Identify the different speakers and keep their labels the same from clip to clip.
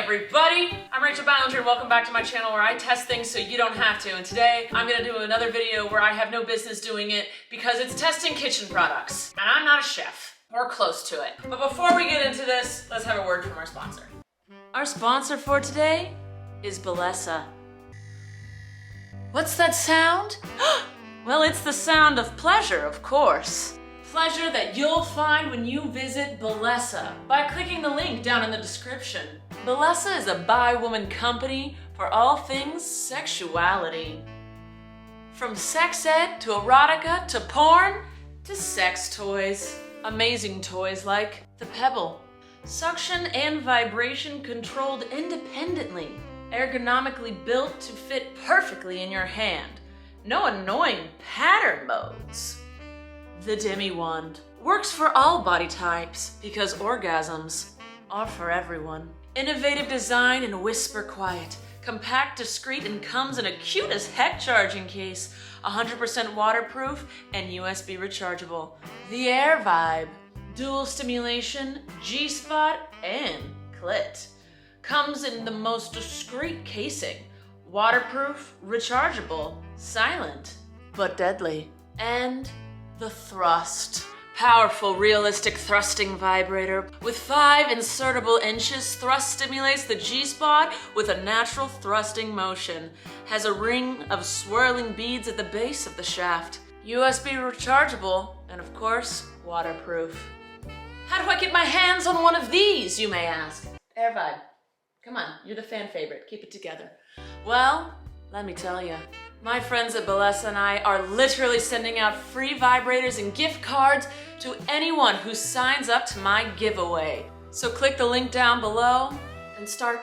Speaker 1: everybody, I'm Ballinger and welcome back to my channel where I test things so you don't have to. And today I'm gonna do another video where I have no business doing it because it's testing kitchen products. And I'm not a chef, or close to it. But before we get into this, let's have a word from our sponsor. Our sponsor for today is Ballinger. What's that sound? Well, it's the sound of pleasure, of course. Pleasure that you'll find when you visit Ballinger by clicking the link down in the description. Ballinger is a bi-woman company for all things sexuality. From sex ed to erotica to porn to sex toys. Amazing toys like the Pebble. Suction and vibration controlled independently. Ergonomically built to fit perfectly in your hand. No annoying pattern modes. The Demi Wand works for all body types because orgasms are for everyone. Innovative design and whisper quiet. Compact, discreet, and comes in a cute as heck charging case. 100% waterproof and USB rechargeable. The Air Vibe. Dual stimulation, G-spot, and clit. Comes in the most discreet casing. Waterproof, rechargeable, silent, but deadly. And the Thrust. Powerful, realistic thrusting vibrator. With 5 insertable inches, Thrust stimulates the G-spot with a natural thrusting motion. Has a ring of swirling beads at the base of the shaft. USB rechargeable, and of course, waterproof. How do I get my hands on one of these, you may ask? Air Vibe. Come on, you're the fan favorite. Keep it together. Well, let me tell you. My friends at Ballinger and I are literally sending out free vibrators and gift cards to anyone who signs up to my giveaway. So click the link down below and start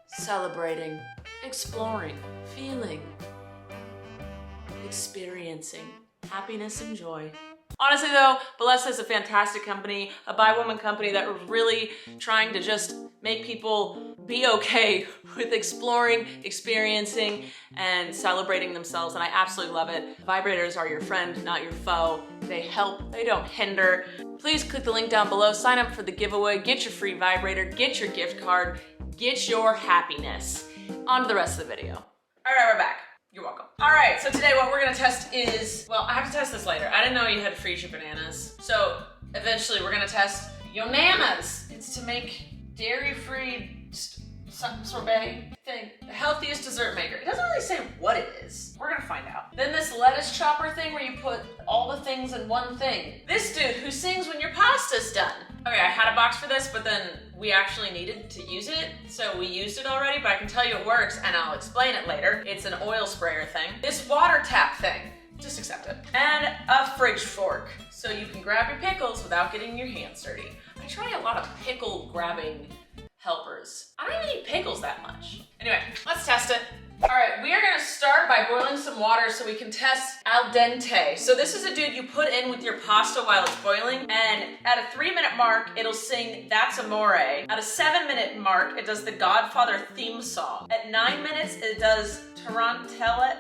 Speaker 1: celebrating, exploring, feeling, experiencing happiness and joy. Honestly though, Ballinger is a fantastic company, a bi-woman company that was really trying to just make people be okay with exploring, experiencing, and celebrating themselves, and I absolutely love it. Vibrators are your friend, not your foe. They help, they don't hinder. Please click the link down below, sign up for the giveaway, get your free vibrator, get your gift card, get your happiness. On to the rest of the video. All right, we're back. You're welcome. All right, so today what we're gonna test is, well, I have to test this later. I didn't know you had to freeze your bananas. So eventually we're gonna test Yonanas. It's to make dairy-free sorbet thing. The healthiest dessert maker. It doesn't really say what it is. We're gonna find out. Then this lettuce chopper thing where you put all the things in one thing. This dude who sings when your pasta's done. Okay, I had a box for this, but then we actually needed to use it, so we used it already, but I can tell you it works, and I'll explain it later. It's an oil sprayer thing. This water tap thing. Just accept it. And a fridge fork, so you can grab your pickles without getting your hands dirty. I try a lot of pickle grabbing helpers. I don't even eat pickles that much. Anyway, let's test it. All right, we are gonna start by boiling some water so we can test al dente. So this is a dude you put in with your pasta while it's boiling, and at a 3-minute mark, it'll sing That's Amore. At a 7-minute mark, it does the Godfather theme song. At 9 minutes, it does Tarantella.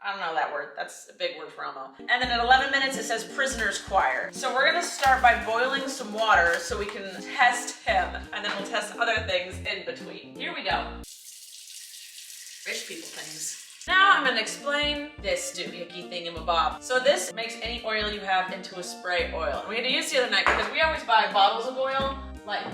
Speaker 1: I don't know that word, that's a big word for Elmo. And then at 11 minutes, it says Prisoner's Choir. So we're gonna start by boiling some water so we can test him, and then we'll test other things in between. Here we go. Rich people things. Now I'm gonna explain this doohickey thingamabob. So this makes any oil you have into a spray oil. And we had to use the other night because we always buy bottles of oil, like,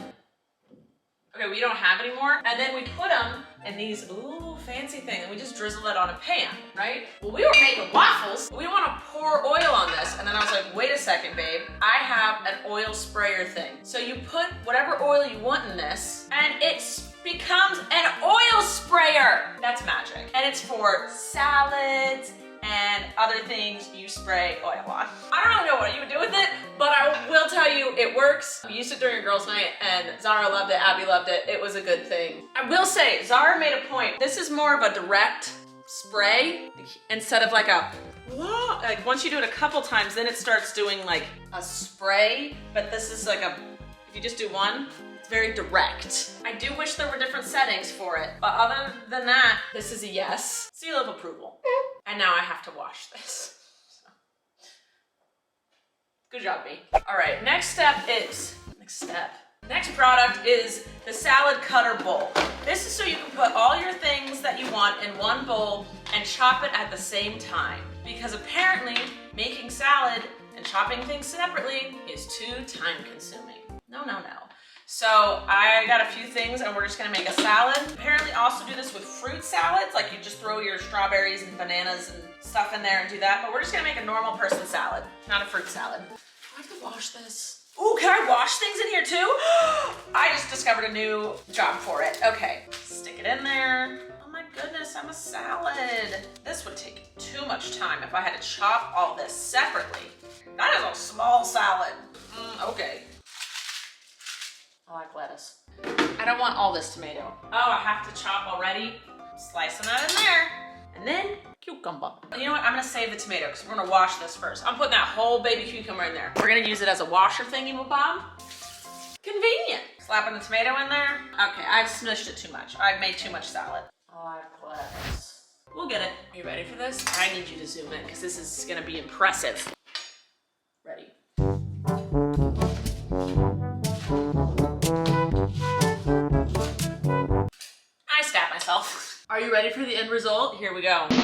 Speaker 1: okay, we don't have anymore. And then we put them in these, ooh, fancy thing, and we just drizzle it on a pan, right? Well, we were making waffles. We wanna pour oil on this. And then I was like, wait a second, babe. I have an oil sprayer thing. So you put whatever oil you want in this, and it becomes an oil sprayer. That's magic. And it's for salads and other things you spray oil on. I don't really know what you would do with it, but I will tell you it works. We used it during a girls' night and Zara loved it, Abby loved it. It was a good thing. I will say, Zara made a point. This is more of a direct spray instead of like a, like once you do it a couple times, then it starts doing like a spray, but this is like a, if you just do one, it's very direct. I do wish there were different settings for it, but other than that, this is a yes. Seal of approval. And now I have to wash this. So. Good job, me. All right, next step is, Next product is the salad cutter bowl. This is so you can put all your things that you want in one bowl and chop it at the same time. Because apparently making salad and chopping things separately is too time consuming. No. So I got a few things and we're just gonna make a salad. Apparently also do this with fruit salads, like you just throw your strawberries and bananas and stuff in there and do that, but we're just gonna make a normal person salad, not a fruit salad. Do I have to wash this? Ooh, can I wash things in here too? I just discovered a new job for it. Okay, stick it in there. Oh my goodness, I'm a salad. This would take too much time if I had to chop all this separately. That is a small salad. Okay. I like lettuce. I don't want all this tomato. Oh, I have to chop already. Slicing that in there. And then cucumber. You know what, I'm gonna save the tomato because we're gonna wash this first. I'm putting that whole baby cucumber in there. We're gonna use it as a washer thingy, bob. Convenient. Slapping the tomato in there. Okay, I've smushed it too much. I've made too much salad. I like lettuce. We'll get it. Are you ready for this? I need you to zoom in because this is gonna be impressive. Ready. I stabbed myself. Are you ready for the end result? Here we go. Boom!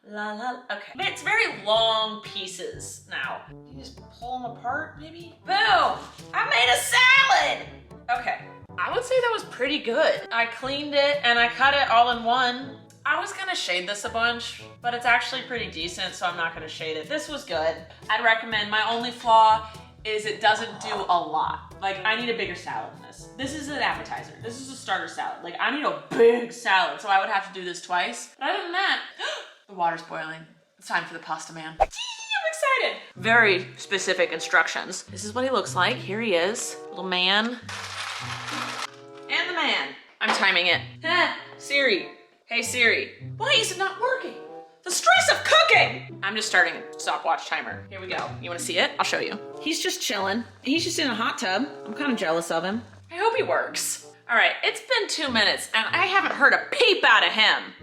Speaker 1: La la. Okay. It's very long pieces now. You just pull them apart, maybe? Boom! I made a salad! Okay. I would say that was pretty good. I cleaned it and I cut it all in one. I was gonna shade this a bunch, but it's actually pretty decent, so I'm not gonna shade it. This was good. I'd recommend. My only flaw is it doesn't do a lot. Like, I need a bigger salad than this. This is an appetizer. This is a starter salad. Like, I need a big salad, so I would have to do this twice. But other than that, the water's boiling. It's time for the pasta man. I'm excited. Very specific instructions. This is what he looks like. Here he is, little man. And the man. I'm timing it. Siri. Hey Siri. Why is it not working? The stress of cooking! I'm just starting a stopwatch timer. Here we go. You wanna see it? I'll show you. He's just chilling. He's just in a hot tub. I'm kind of jealous of him. I hope he works. All right, it's been 2 minutes and I haven't heard a peep out of him.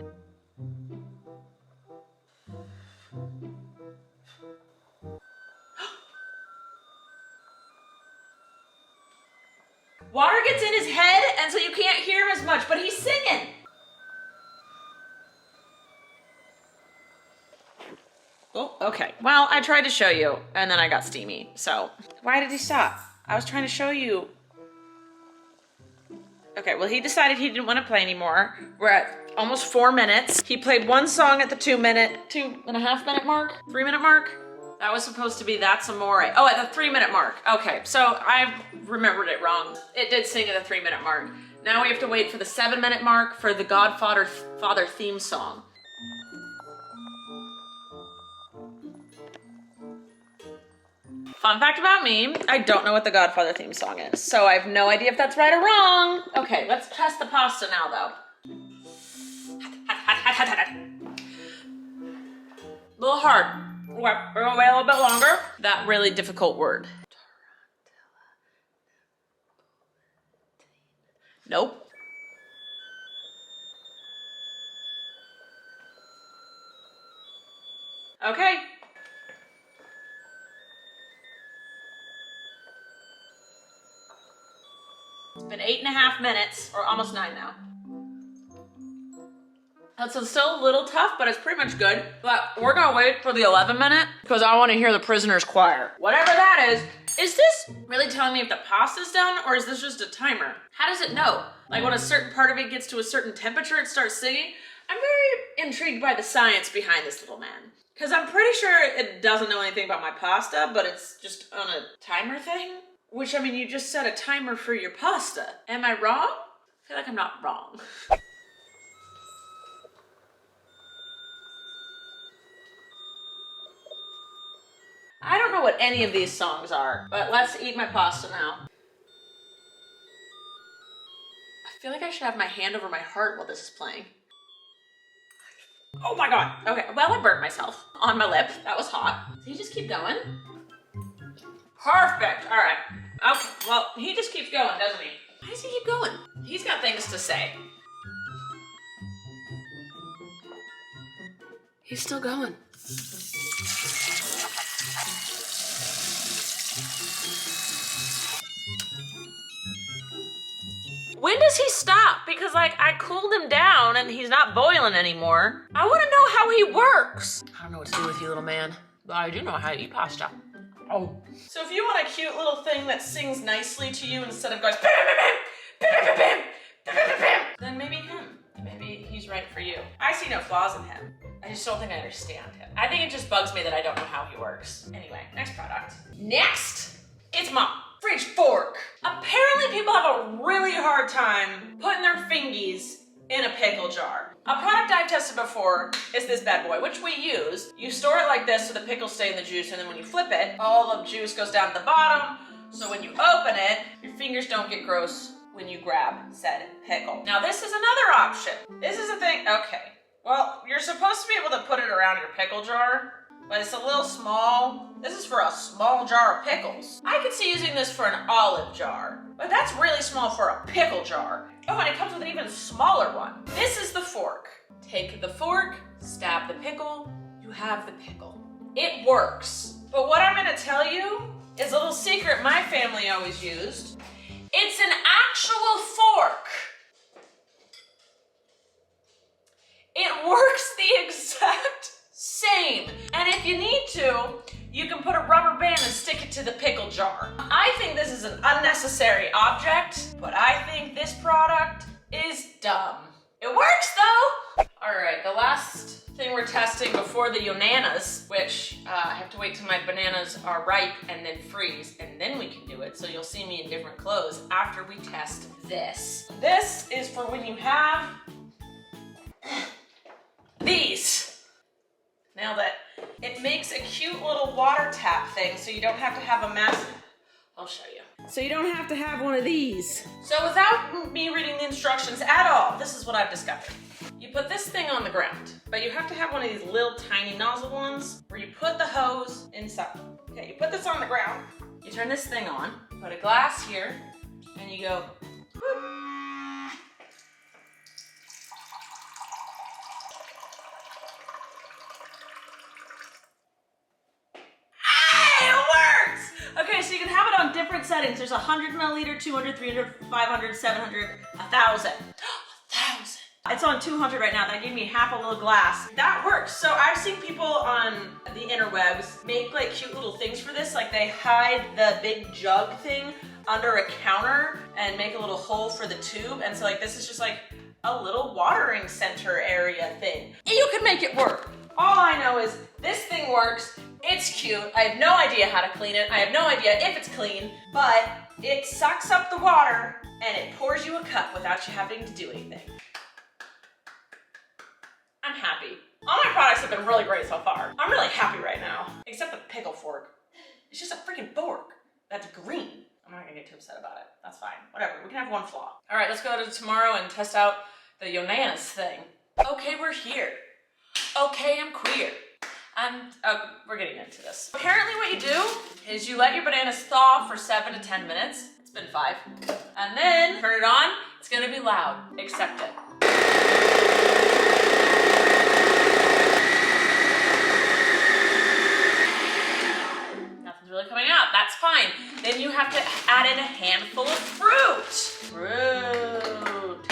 Speaker 1: Water gets in his head and so you can't hear him as much, but he's singing. Oh, okay. Well, I tried to show you and then I got steamy. So why did he stop? I was trying to show you. Okay, well, he decided he didn't want to play anymore. We're at almost 4 minutes. He played one song at the 2.5 minute mark, 3 minute mark. That was supposed to be That's Amore. Oh, at the 3 minute mark. Okay, so I remembered it wrong. It did sing at the 3 minute mark. Now we have to wait for the 7 minute mark for the Godfather theme song. Fun fact about me, I don't know what the Godfather theme song is, so I have no idea if that's right or wrong. Okay, let's test the pasta now, though. A little hard. Okay, we're gonna wait a little bit longer. That really difficult word. Nope. Okay. It's been 8.5 minutes, or almost 9 now. That's still a little tough, but it's pretty much good. But we're gonna wait for the 11 minute because I wanna hear the prisoner's choir. Whatever that is this really telling me if the pasta's done or is this just a timer? How does it know? Like when a certain part of it gets to a certain temperature, it starts singing? I'm very intrigued by the science behind this little man. Because I'm pretty sure it doesn't know anything about my pasta, but it's just on a timer thing. Which, I mean, you just set a timer for your pasta. Am I wrong? I feel like I'm not wrong. I don't know what any of these songs are, but let's eat my pasta now. I feel like I should have my hand over my heart while this is playing. Oh my God. Okay, well, I burnt myself on my lip. That was hot. So you just keep going. Perfect. All right. Okay. Well, he just keeps going, doesn't he? Why does he keep going? He's got things to say. He's still going. When does he stop? Because like I cooled him down and he's not boiling anymore. I want to know how he works. I don't know what to do with you, little man, but I do know how to eat pasta. Oh. So if you want a cute little thing that sings nicely to you instead of going bam, bam, bam, bam, bam, bam, bam, bam, then maybe him. Maybe he's right for you. I see no flaws in him. I just don't think I understand him. I think it just bugs me that I don't know how he works. Anyway, next product. Next, it's my fridge fork. Apparently people have a really hard time putting their fingies in a pickle jar. A product I've tested before is this bad boy, which we use. You store it like this so the pickles stay in the juice, and then when you flip it, all the juice goes down to the bottom. So when you open it, your fingers don't get gross when you grab said pickle. Now this is another option. This is a thing, okay. Well, you're supposed to be able to put it around your pickle jar, but it's a little small. This is for a small jar of pickles. I could see using this for an olive jar, but that's really small for a pickle jar. Oh, and it comes with an even smaller one. This is the fork. Take the fork, stab the pickle, you have the pickle. It works. But what I'm gonna tell you is a little secret my family always used. It's an actual fork. It works the exact same. And if you need to, you can put a rubber band and stick it to the pickle jar. I think this is an unnecessary object, but I think this product is dumb. It works though. All right, the last thing we're testing before the bananas, which I have to wait till my bananas are ripe and then freeze, and then we can do it. So you'll see me in different clothes after we test this. This is for when you have these. Nailed it. It makes a cute little water tap thing so you don't have to have a massive, I'll show you. So you don't have to have one of these. So without me reading the instructions at all, this is what I've discovered. You put this thing on the ground, but you have to have one of these little tiny nozzle ones where you put the hose inside. Okay, you put this on the ground, you turn this thing on, put a glass here, and you go, whoop. Okay, so you can have it on different settings. There's 100 milliliter, 200, 300, 500, 700, 1,000. 1,000. It's on 200 right now. That gave me half a little glass. That works. So I've seen people on the interwebs make like cute little things for this. Like they hide the big jug thing under a counter and make a little hole for the tube. And so like this is just like a little watering center area thing. And you can make it work. All I know is this thing works. It's cute. I have no idea how to clean it. I have no idea if it's clean, but it sucks up the water and it pours you a cup without you having to do anything. I'm happy. All my products have been really great so far. I'm really happy right now, except the pickle fork. It's just a freaking fork that's green. I'm not gonna get too upset about it. That's fine. Whatever, we can have one flaw. All right, let's go to tomorrow and test out the bananas thing. Okay, we're here. Okay, I'm queer. We're getting into this. Apparently what you do is you let your bananas thaw for 7 to 10 minutes. It's been 5. And then turn it on. It's gonna be loud. Accept it. Nothing's really coming out. That's fine. Then you have to add in a handful of fruit. Fruit.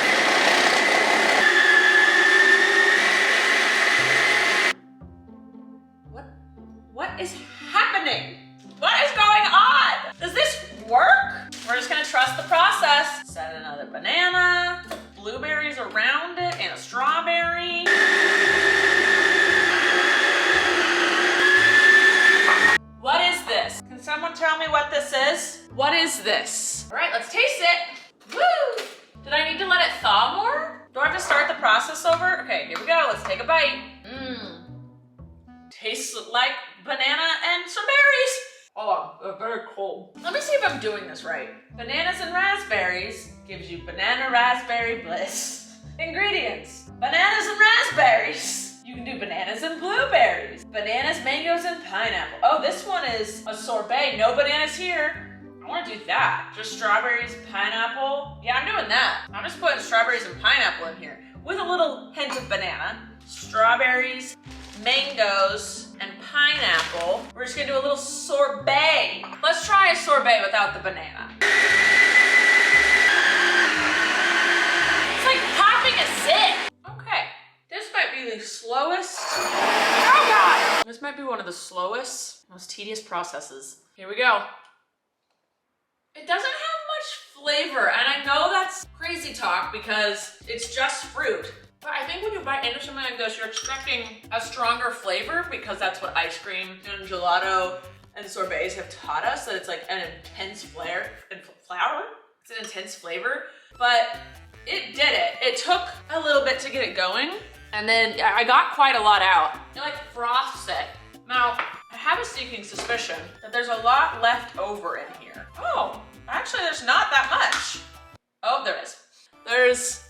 Speaker 1: What is happening? What is going on? Does this work? We're just gonna trust the process. Set another banana, blueberries around it, and a strawberry. What is this? Can someone tell me what this is? What is this? All right, let's taste it. Woo! Did I need to let it thaw more? Do I have to start the process over? Okay, here we go. Let's take a bite. Tastes like banana and some berries. Hold on, they're very cold. Let me see if I'm doing this right. Bananas and raspberries gives you banana raspberry bliss. Ingredients: bananas and raspberries. You can do bananas and blueberries. Bananas, mangoes, and pineapple. Oh, this one is a sorbet. No bananas here. I want to do that. Just strawberries, pineapple. Yeah, I'm doing that. I'm just putting strawberries and pineapple in here with a little hint of banana. Strawberries, mangoes, and pineapple. We're just gonna do a little sorbet. Let's try a sorbet without the banana. It's like popping a zit. Okay, this might be the slowest. Oh God! This might be one of the slowest, most tedious processes. Here we go. It doesn't have much flavor, and I know that's crazy talk because it's just fruit. But I think when you bite into something like this, you're expecting a stronger flavor because that's what ice cream and gelato and sorbets have taught us, that it's like an intense flavor. It's an intense flavor, but it did it. It took a little bit to get it going, and then I got quite a lot out. It like froths it. Now, I have a sneaking suspicion that there's a lot left over in here. Oh, actually there's not that much. Oh, there is.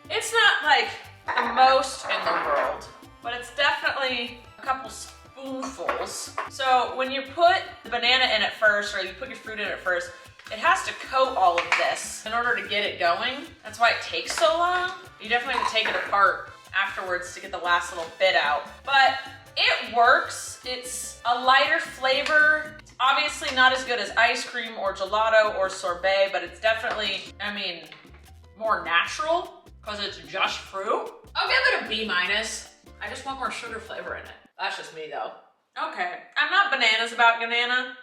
Speaker 1: It's not like the most in the world, but it's definitely a couple spoonfuls. So when you put the banana in it first, or you put your fruit in it first, it has to coat all of this in order to get it going. That's why it takes so long. You definitely have to take it apart afterwards to get the last little bit out. But it works. It's a lighter flavor. It's obviously not as good as ice cream or gelato or sorbet, but it's definitely, I mean, more natural because it's just fruit. I'll give it a B-. I just want more sugar flavor in it. That's just me though. Okay, I'm not bananas about banana,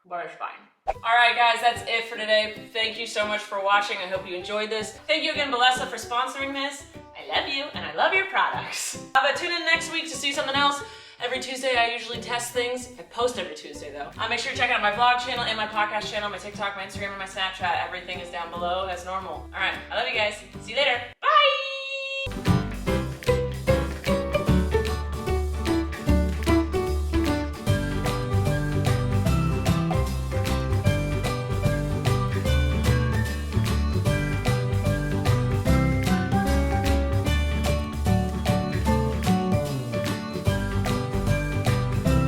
Speaker 1: but it's fine. All right, guys, that's it for today. Thank you so much for watching. I hope you enjoyed this. Thank you again, Ballinger, for sponsoring this. I love you, and I love your products. But tune in next week to see something else. Every Tuesday, I usually test things. I post every Tuesday, though. Make sure to check out my vlog channel and my podcast channel, my TikTok, my Instagram, and my Snapchat. Everything is down below as normal. All right, I love you guys. See you later.